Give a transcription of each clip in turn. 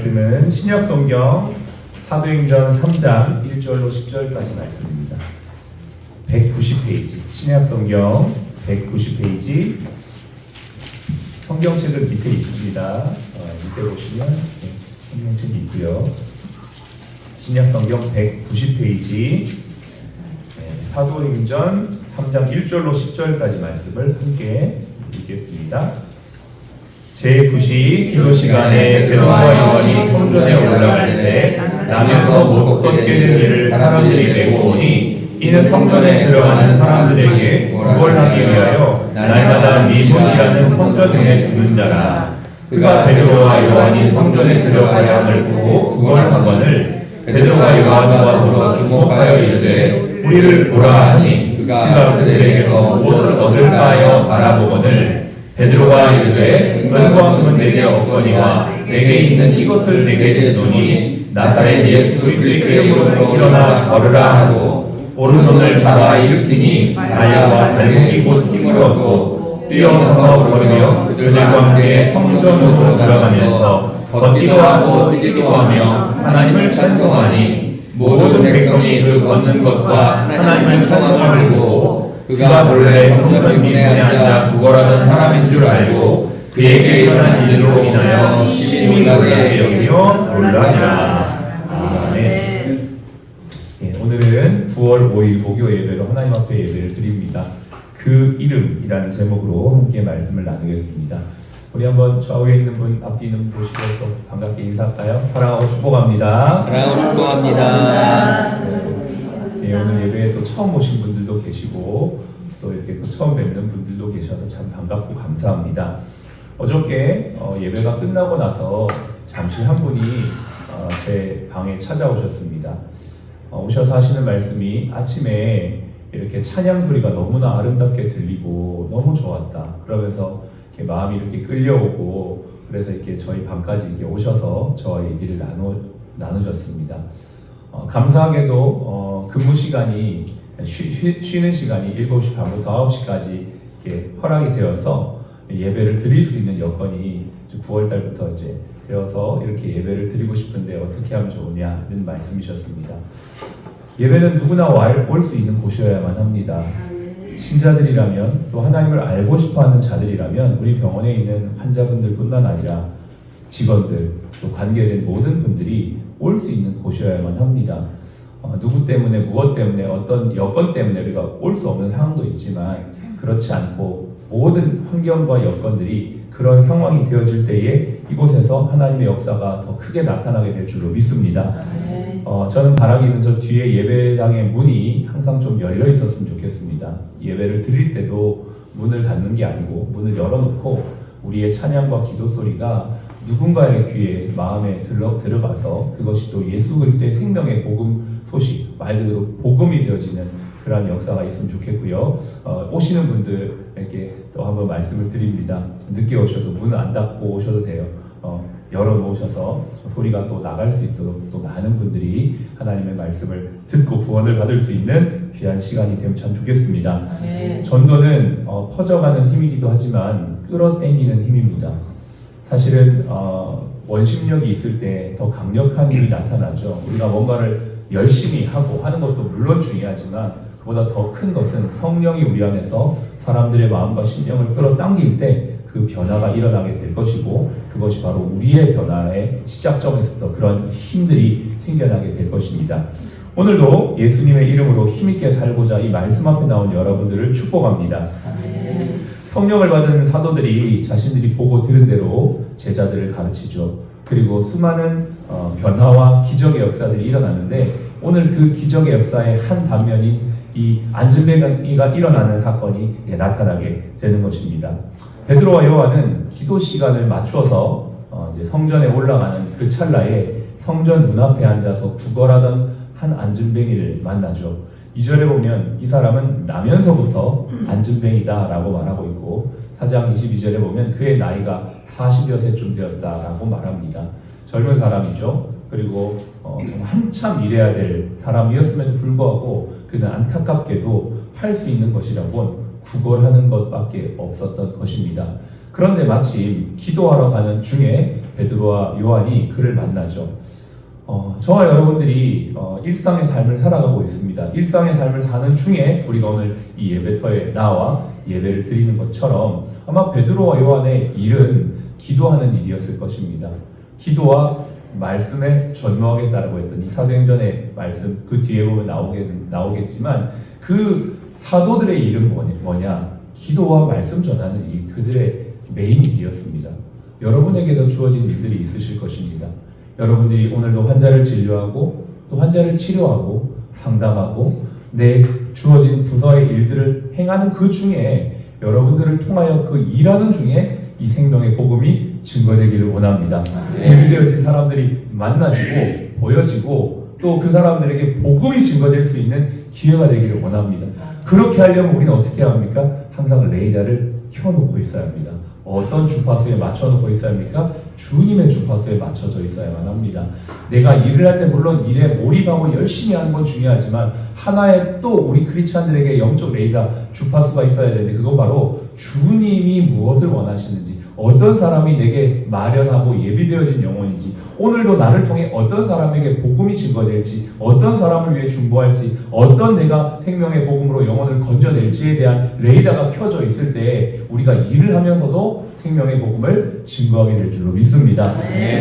말씀은 신약 성경 사도행전 3장 1절로 10절까지 말씀입니다. 190페이지, 신약 성경 190페이지, 성경책은 밑에 있습니다. 밑에 보시면 성경책이 있고요. 신약 성경 190페이지, 사도행전 3장 1절로 10절까지 말씀을 함께 읽겠습니다. 제9시 기도 시간에 베드로와 요한이 성전에 올라갈 때 나면서 못 걷게 된 이를 사람들이 메고 오니 이는 성전에 들어가는 사람들에게 구걸하기 위하여 날마다 미문이라는 성전에 두는 자라. 그가 베드로와 요한이 성전에 들어가야 함을 보고 구걸하거늘 베드로와 요한과 더불어 주목하여 이르되 우리를 보라 하니 그가 그들에게서 무엇을 얻을까 하여 바라보거늘 베드로가 이르되 은과 금은 내게 없거니와 내게 있는 이것을 내게 주노니 나사렛 예수 그리스도의 이름으로 일어나 걸으라 하고 오른손을 잡아 일으키니 말야와 발목이 곧 힘을 얻고 뛰어서서 걸으며 그들과 함께 성전으로 들어가면서 걷기도 하고 뛰기도 하며 하나님을 찬송하니 모든 백성이 그 걷는 것과 하나님을 찬송함을 보고 그가 본래 성전 문에 앉아 구걸하던 사람인 줄 알고 그에게 일어난 일로 인하여 심히 놀라게 여기며 놀라니라. 아멘. 오늘은 9월 5일 목요 예배로 하나님 앞에 예배를 드립니다. 그 이름이라는 제목으로 함께 말씀을 나누겠습니다. 우리 한번 좌우에 있는 분, 앞뒤 있는 분 보시고 또 반갑게 인사할까요? 사랑하고 축복합니다. 사랑하고 축복합니다. 네, 오늘 예배에 또 처음 오신 분들도 계시고 또 이렇게 또 처음 뵙는 분들도 계셔서 참 반갑고 감사합니다. 어저께 예배가 끝나고 나서 잠시 한 분이 제 방에 찾아오셨습니다. 오셔서 하시는 말씀이 아침에 이렇게 찬양 소리가 너무나 아름답게 들리고 너무 좋았다. 그러면서 이렇게 마음이 이렇게 끌려오고 그래서 이렇게 저희 방까지 이렇게 오셔서 저와 얘기를 나누셨습니다. 감사하게도 근무 시간이 쉬는 시간이 7시 반부터 9시까지 이렇게 허락이 되어서 예배를 드릴 수 있는 여건이 9월 달부터 이제 되어서 이렇게 예배를 드리고 싶은데 어떻게 하면 좋으냐는 말씀이셨습니다. 예배는 누구나 올 수 있는 곳이어야만 합니다. 신자들이라면 또 하나님을 알고 싶어하는 자들이라면 우리 병원에 있는 환자분들뿐만 아니라 직원들 또 관계된 모든 분들이 올 수 있는 곳이어야만 합니다. 누구 때문에 무엇 때문에 어떤 여건 때문에 우리가 올 수 없는 상황도 있지만 그렇지 않고 모든 환경과 여건들이 그런 상황이 되어질 때에 이곳에서 하나님의 역사가 더 크게 나타나게 될 줄로 믿습니다. 저는 바라기는 저 뒤에 예배당의 문이 항상 좀 열려 있었으면 좋겠습니다. 예배를 드릴 때도 문을 닫는 게 아니고 문을 열어놓고 우리의 찬양과 기도 소리가 누군가의 귀에 마음에 들어가서 그것이 또 예수 그리스도의 생명의 복음 소식 말 그대로 복음이 되어지는 그러한 역사가 있으면 좋겠고요. 오시는 분들에게 또 한번 말씀을 드립니다. 늦게 오셔도 문을 안 닫고 오셔도 돼요. 열어놓으셔서 소리가 또 나갈 수 있도록 또 많은 분들이 하나님의 말씀을 듣고 구원을 받을 수 있는 귀한 시간이 되면 참 좋겠습니다. 전도는 퍼져가는 힘이기도 하지만 끌어당기는 힘입니다. 사실은 원심력이 있을 때 더 강력한 힘이 나타나죠. 우리가 뭔가를 열심히 하고 하는 것도 물론 중요하지만 그보다 더 큰 것은 성령이 우리 안에서 사람들의 마음과 심령을 끌어당길 때 그 변화가 일어나게 될 것이고 그것이 바로 우리의 변화의 시작점에서부터 그런 힘들이 생겨나게 될 것입니다. 오늘도 예수님의 이름으로 힘있게 살고자 이 말씀 앞에 나온 여러분들을 축복합니다. 성령을 받은 사도들이 자신들이 보고 들은 대로 제자들을 가르치죠. 그리고 수많은 변화와 기적의 역사들이 일어났는데 오늘 그 기적의 역사의 한 단면인 이 안전뱅이가 일어나는 사건이 나타나게 되는 것입니다. 베드로와 요한은 기도 시간을 맞춰서 이제 성전에 올라가는 그 찰나에 성전 문 앞에 앉아서 구걸하던 한 안전뱅이를 만나죠. 2절에 보면 이 사람은 나면서부터 안전뱅이다라고 말하고 있고 4장 22절에 보면 그의 나이가 40여 세쯤 되었다라고 말합니다. 젊은 사람이죠. 그리고 정말 한참 일해야 될 사람이었음에도 불구하고 그는 안타깝게도 할 수 있는 것이라곤 구걸하는 것밖에 없었던 것입니다. 그런데 마침 기도하러 가는 중에 베드로와 요한이 그를 만나죠. 저와 여러분들이 일상의 삶을 살아가고 있습니다. 일상의 삶을 사는 중에 우리가 오늘 이 예배터에 나와 예배를 드리는 것처럼 아마 베드로와 요한의 일은 기도하는 일이었을 것입니다. 기도와 말씀에 전무하겠다라고 했던 이 사도행전의 말씀 그 뒤에 보면 나오겠지만 그 사도들의 일은 뭐냐? 기도와 말씀 전하는 일, 그들의 메인 일이었습니다. 여러분에게도 주어진 일들이 있으실 것입니다. 여러분들이 오늘도 환자를 진료하고 또 환자를 치료하고 상담하고 내 주어진 부서의 일들을 행하는 그 중에 여러분들을 통하여 그 일하는 중에 이 생명의 복음이 증거되기를 원합니다. 예비되어진 사람들이 만나지고 보여지고 또 그 사람들에게 복음이 증거될 수 있는 기회가 되기를 원합니다. 그렇게 하려면 우리는 어떻게 합니까? 항상 레이더를 켜놓고 있어야 합니다. 어떤 주파수에 맞춰놓고 있어야 합니까? 주님의 주파수에 맞춰져 있어야만 합니다. 내가 일을 할 때 물론 일에 몰입하고 열심히 하는 건 중요하지만 하나의 또 우리 크리스찬들에게 영적 레이더 주파수가 있어야 되는데 그건 바로 주님이 무엇을 원하시는지, 어떤 사람이 내게 마련하고 예비되어진 영혼이지, 오늘도 나를 통해 어떤 사람에게 복음이 증거될지, 어떤 사람을 위해 중보할지, 어떤 내가 생명의 복음으로 영혼을 건져낼지에 대한 레이더가 켜져 있을 때 우리가 일을 하면서도 생명의 복음을 증거하게 될 줄로 믿습니다.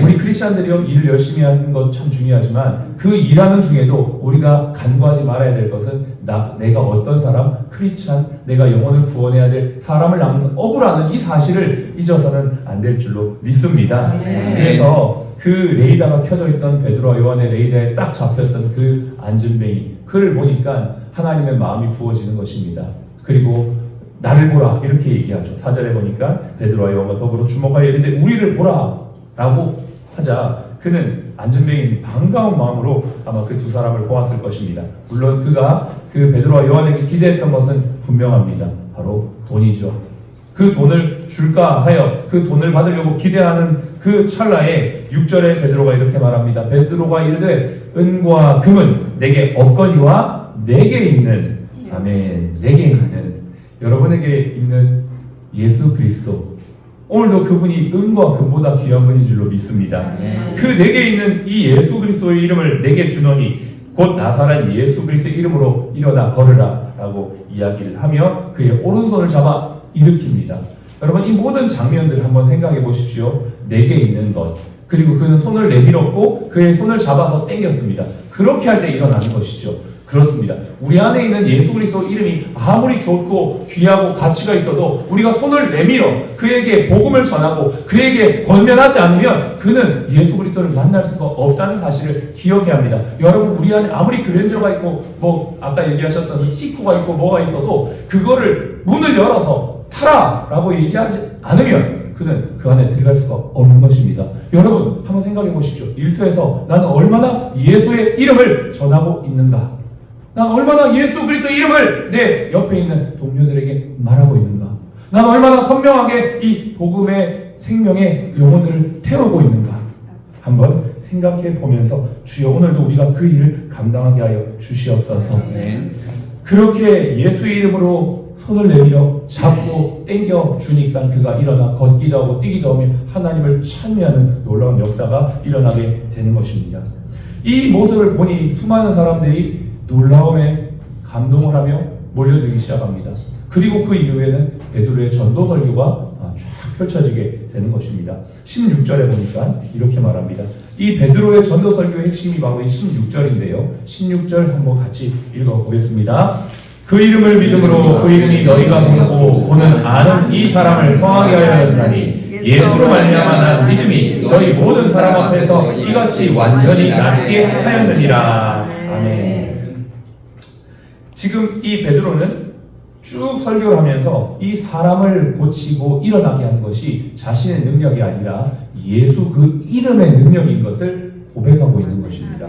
우리 크리스찬들이요, 일을 열심히 하는 것 참 중요하지만 그 일하는 중에도 우리가 간과하지 말아야 될 것은 내가 어떤 사람, 크리스찬, 내가 영혼을 구원해야 될 사람을 낳는 어부라는 이 사실을 잊어서는 안 될 줄로 믿습니다. 그래서 그 레이더가 켜져 있던 베드로와 요한의 레이더에 딱 잡혔던 그 안전뱅이, 그를 보니까 하나님의 마음이 부어지는 것입니다. 그리고 나를 보라 이렇게 얘기하죠. 4절에 보니까 베드로와 요한과 더불어 주목하여 이르되 우리를 보라 라고 하자 그는 안전뱅이인 반가운 마음으로 아마 그 두 사람을 보았을 것입니다. 물론 그가 그 베드로와 요한에게 기대했던 것은 분명합니다. 바로 돈이죠. 그 돈을 줄까 하여 그 돈을 받으려고 기대하는 그 찰나에 6절에 베드로가 이렇게 말합니다. 베드로가 이르되 은과 금은 내게 없거니와 내게 있는, 아멘, 내게 있는, 여러분에게 있는 예수 그리스도, 오늘도 그분이 은과 금보다 귀한 분인 줄로 믿습니다. 그 내게 있는 이 예수 그리스도의 이름을 내게 주노니 곧 나사렛 예수 그리스도의 이름으로 일어나 걸으라 라고 이야기를 하며 그의 오른손을 잡아 일으킵니다. 여러분, 이 모든 장면들을 한번 생각해 보십시오. 내게 있는 것, 그리고 그는 손을 내밀었고 그의 손을 잡아서 당겼습니다. 그렇게 할 때 일어나는 것이죠. 그렇습니다. 우리 안에 있는 예수 그리스도 이름이 아무리 좋고 귀하고 가치가 있어도 우리가 손을 내밀어 그에게 복음을 전하고 그에게 권면하지 않으면 그는 예수 그리스도를 만날 수가 없다는 사실을 기억해야 합니다. 여러분, 우리 안에 아무리 그랜저가 있고 뭐 아까 얘기하셨던 티코가 있고 뭐가 있어도 그거를 문을 열어서 타라 라고 얘기하지 않으면 그는 그 안에 들어갈 수가 없는 것입니다. 여러분, 한번 생각해 보십시오. 일터에서 나는 얼마나 예수의 이름을 전하고 있는가? 난 얼마나 예수 그리스도의 이름을 내 옆에 있는 동료들에게 말하고 있는가? 난 얼마나 선명하게 이 복음의 생명의 영혼들을 태우고 있는가? 한번 생각해 보면서 주여 오늘도 우리가 그 일을 감당하게 하여 주시옵소서. 그렇게 예수의 이름으로 손을 내밀어 잡고 당겨 주니까 그가 일어나 걷기도 하고 뛰기도 하며 하나님을 찬미하는 놀라운 역사가 일어나게 되는 것입니다. 이 모습을 보니 수많은 사람들이 놀라움에 감동을 하며 몰려들기 시작합니다. 그리고 그 이후에는 베드로의 전도 설교가 쫙 펼쳐지게 되는 것입니다. 16절에 보니까 이렇게 말합니다. 이 베드로의 전도 설교의 핵심이 바로 이 16절인데요. 16절 한번 같이 읽어보겠습니다. 그 이름을 믿음으로 그 이름이 너희가 보고 보는 아는 이 사람을 성하게 하려 하였나니 예수로 말미암아 난 믿음이 너희 모든 사람 앞에서 이같이 완전히 낫게 하였느니라. 아멘. 지금 이 베드로는 쭉 설교를 하면서 이 사람을 고치고 일어나게 하는 것이 자신의 능력이 아니라 예수 그 이름의 능력인 것을 고백하고 있는 것입니다.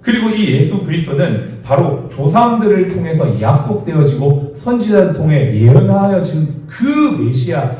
그리고 이 예수 그리스도는 바로 조상들을 통해서 약속되어지고 선지자를 통해 예언하여진 그 메시아,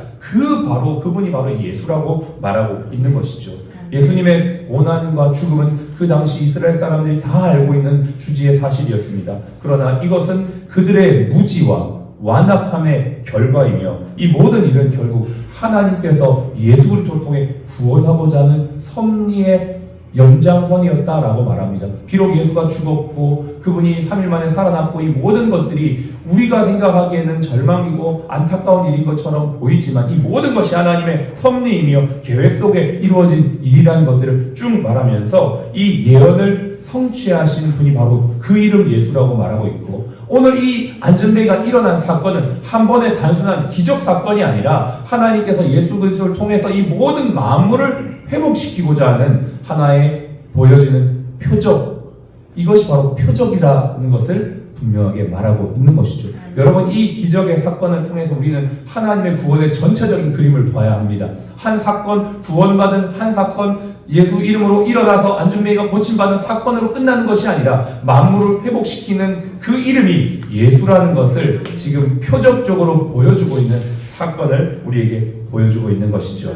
그분이 바로 예수라고 말하고 있는 것이죠. 예수님의 고난과 죽음은 그 당시 이스라엘 사람들이 다 알고 있는 주지의 사실이었습니다. 그러나 이것은 그들의 무지와 완악함에 하나의 결과이며 이 모든 일은 결국 하나님께서 예수 그리스도를 통해 구원하고자 하는 섭리의 연장선이었다라고 말합니다. 비록 예수가 죽었고 그분이 3일 만에 살아났고 이 모든 것들이 우리가 생각하기에는 절망이고 안타까운 일인 것처럼 보이지만 이 모든 것이 하나님의 섭리이며 계획 속에 이루어진 일이라는 것들을 쭉 말하면서 이 예언을 성취하신 분이 바로 그 이름 예수라고 말하고 있고, 오늘 이 안전뱅이가 일어난 사건은 한 번의 단순한 기적 사건이 아니라 하나님께서 예수 그리스도를 통해서 이 모든 만물을 회복시키고자 하는 하나의 보여지는 표적, 이것이 바로 표적이라는 것을 분명하게 말하고 있는 것이죠. 여러분, 이 기적의 사건을 통해서 우리는 하나님의 구원의 전체적인 그림을 봐야 합니다. 한 사건, 구원받은 한 사건, 예수 이름으로 일어나서 안중뱅이가 고침받은 사건으로 끝나는 것이 아니라 만물을 회복시키는 그 이름이 예수라는 것을 지금 표적적으로 보여주고 있는 사건을 우리에게 보여주고 있는 것이죠.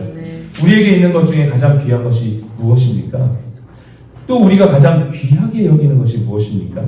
우리에게 있는 것 중에 가장 귀한 것이 무엇입니까? 또 우리가 가장 귀하게 여기는 것이 무엇입니까?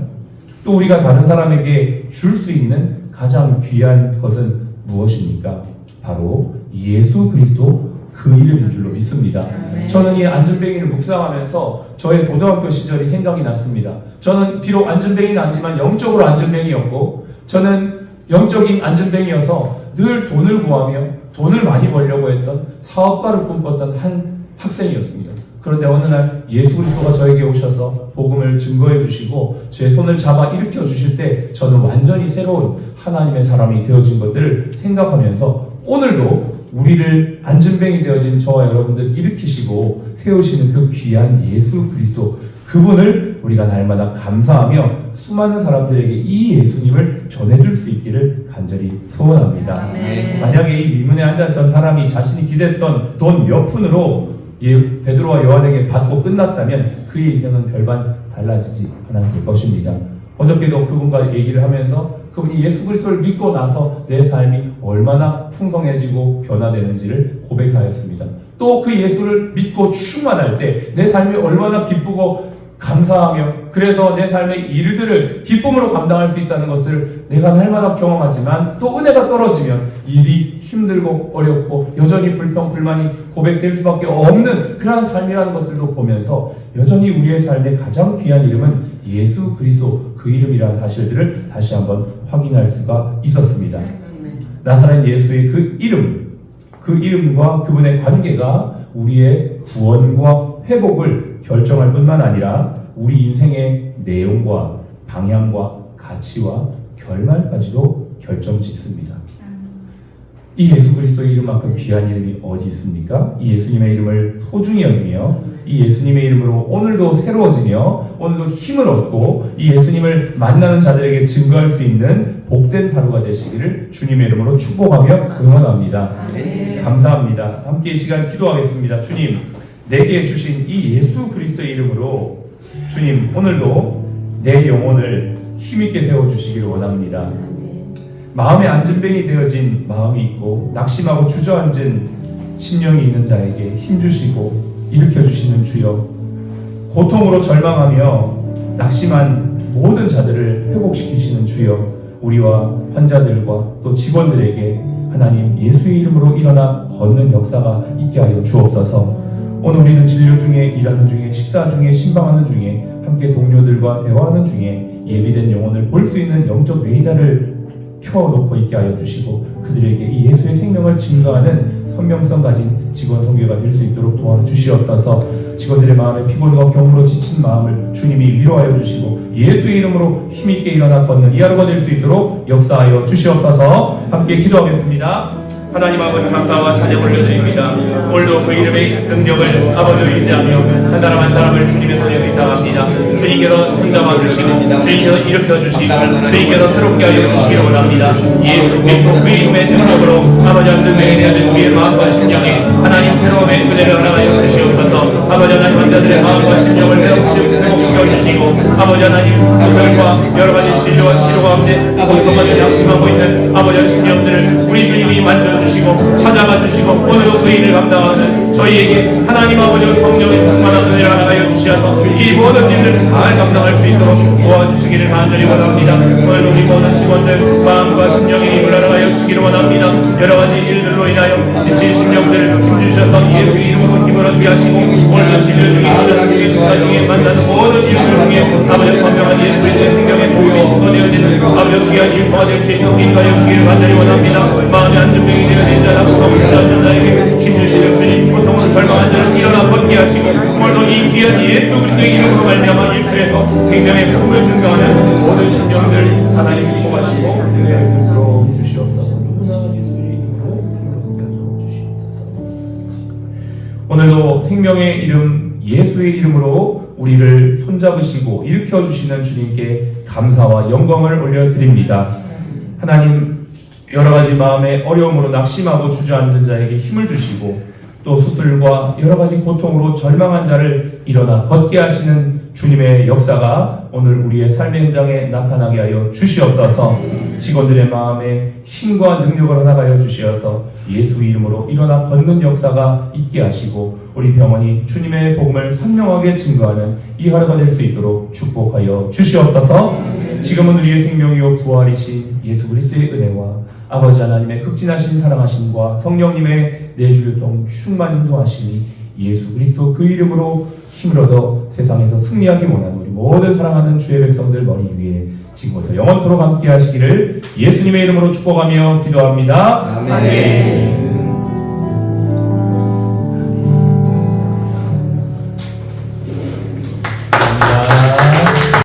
또 우리가 다른 사람에게 줄 수 있는 가장 귀한 것은 무엇입니까? 바로 예수 그리스도 그 이름인 줄로 믿습니다. 저는 이 안전뱅이를 묵상하면서 저의 고등학교 시절이 생각이 났습니다. 저는 비록 안전뱅이는 아니지만 영적으로 안전뱅이였고, 저는 영적인 안전뱅이여서 늘 돈을 구하며 돈을 많이 벌려고 했던 사업가를 꿈꿨던 한 학생이었습니다. 그런데 어느 날 예수 그리스도가 저에게 오셔서 복음을 증거해 주시고 제 손을 잡아 일으켜 주실 때 저는 완전히 새로운 하나님의 사람이 되어진 것들을 생각하면서 오늘도 우리를 안전뱅이 되어진 저와 여러분들 일으키시고 세우시는 그 귀한 예수 그리스도, 그분을 우리가 날마다 감사하며 수많은 사람들에게 이 예수님을 전해줄 수 있기를 간절히 소원합니다. 만약에 이 미문에 앉았던 사람이 자신이 기대했던 돈 몇 푼으로 베드로와 요한에게 받고 끝났다면 그의 인생은 별반 달라지지 않았을 것입니다. 어저께도 그분과 얘기를 하면서 그분이 예수 그리스도를 믿고 나서 내 삶이 얼마나 풍성해지고 변화되는지를 고백하였습니다. 또 그 예수를 믿고 충만할 때 내 삶이 얼마나 기쁘고 감사하며, 그래서 내 삶의 일들을 기쁨으로 감당할 수 있다는 것을 내가 날마다 경험하지만, 또 은혜가 떨어지면 일이 힘들고 어렵고 여전히 불평 불만이 고백될 수밖에 없는 그런 삶이라는 것들도 보면서 여전히 우리의 삶의 가장 귀한 이름은 예수 그리스도 그 이름이라는 사실들을 다시 한번 확인할 수가 있었습니다. 나사렛 예수의 그 이름, 그 이름과 그분의 관계가 우리의 구원과 회복을 결정할 뿐만 아니라 우리 인생의 내용과 방향과 가치와 결말까지도 결정짓습니다. 이 예수 그리스도의 이름만큼 귀한 이름이 어디 있습니까? 이 예수님의 이름을 소중히 여기며 이 예수님의 이름으로 오늘도 새로워지며 오늘도 힘을 얻고 이 예수님을 만나는 자들에게 증거할 수 있는 복된 하루가 되시기를 주님의 이름으로 축복하며 응원합니다. 감사합니다. 함께 이 시간 기도하겠습니다. 주님, 내게 주신 이 예수 그리스도의 이름으로 주님, 오늘도 내 영혼을 힘있게 세워주시기를 원합니다. 마음의 안전뱅이 되어진 마음이 있고 낙심하고 주저앉은 심령이 있는 자에게 힘주시고 일으켜주시는 주여, 고통으로 절망하며 낙심한 모든 자들을 회복시키시는 주여, 우리와 환자들과 또 직원들에게 하나님 예수의 이름으로 일어나 걷는 역사가 있게 하여 주옵소서. 오늘 우리는 진료 중에, 일하는 중에, 식사 중에, 신방하는 중에, 함께 동료들과 대화하는 중에 예비된 영혼을 볼 수 있는 영적 레이더를 켜놓고 있게 하여 주시고 그들에게 이 예수의 생명을 증거하는 선명성 가진 직원 선교가 될 수 있도록 도와주시옵소서. 직원들의 마음에 피곤과 경무로 지친 마음을 주님이 위로하여 주시고 예수의 이름으로 힘있게 일어나 걷는 이 하루가 될 수 있도록 역사하여 주시옵소서. 함께 기도하겠습니다. 하나님 아버지, 감사와 찬양 올려드립니다. 오늘도 그 이름의 능력을 아버지로 의지하며 한 사람 한 사람을 주님의 손에 의탁합니다. 주님께서 손잡아 주시고 주님께서 일으켜 주시고 주님께서 새롭게 하여 주시기를 원합니다. 이 그 이름의 능력으로 아버지 안전뱅이 되어진 우리의 마음과 심령에 하나님 새로움의 은혜를 허락하여 주시옵소서. 아버지 하나님, 환자들의 마음과 심령을 회복시켜 주시고 아버지 하나님, 그들과 여러 가지 진료와 치료 가운데 고통받는 약심하고 있는 아버지 심령들을 우리 주님이 만져주시고 찾아가 주시고 오늘도 그 일을 감당하는 저희에게 하나님 아버지의 성령의 충만한 은혜를 허락하여 주시어서 이 이 모든 일들을 잘 감당할 수 있도록 도와주시기를 간절히 원합니다. 오늘도 우리 모든 직원들 마음과 심령의 힘을 알아가여 주시기를 원합니다. 여러 가지 일들로 인하여 지친 심령들을 힘주셔서 예수의 이름으로 힘을 얻게 하시고 오늘도 진료 중에 모든 중에 식사 중에 만나는 모든 일들 중에 아버지 선명한 예수 그리스도의 생명의 복음이 증거되어지는 아버지 귀한 일터가 될 수 있도록 인도하여 주시기를 간절히 원합니다. 마음의 안정병이 되어진 자나 고통을 주저앉은 자에게 힘주시는 주님, 고통으로 절망한 자를 일어나 걷게 하시고 오늘도 이 귀한 예수 그리스도의 이름으로 말미암아 일터에서 생명의 복음을 증거하는 모든 심령들 하나님 축복하시고 은혜를 베풀어 주시옵소서. 오늘도 생명의 이름 예수의 이름으로 우리를 손잡으시고 일으켜 주시는 주님께 감사와 영광을 올려드립니다. 하나님, 여러 가지 마음의 어려움으로 낙심하고 주저앉은 자에게 힘을 주시고 또 수술과 여러 가지 고통으로 절망한 자를 일어나 걷게 하시는 주님의 역사가 오늘 우리의 삶의 현장에 나타나게 하여 주시옵소서. 직원들의 마음에 힘과 능력을 허락하여 주시어서 예수 이름으로 일어나 걷는 역사가 있게 하시고 우리 병원이 주님의 복음을 선명하게 증거하는 이 하루가 될 수 있도록 축복하여 주시옵소서. 지금은 우리의 생명이요 부활이신 예수 그리스도의 은혜와 아버지 하나님의 극진하신 사랑하심과 성령님의 내주교통 충만 인도하심이 예수 그리스도 그 이름으로 힘을 얻어 세상에서 승리하기 원하는 우리 모든 사랑하는 주의 백성들 머리 위에 지금부터 영원토록 함께 하시기를 예수님의 이름으로 축복하며 기도합니다. 아멘.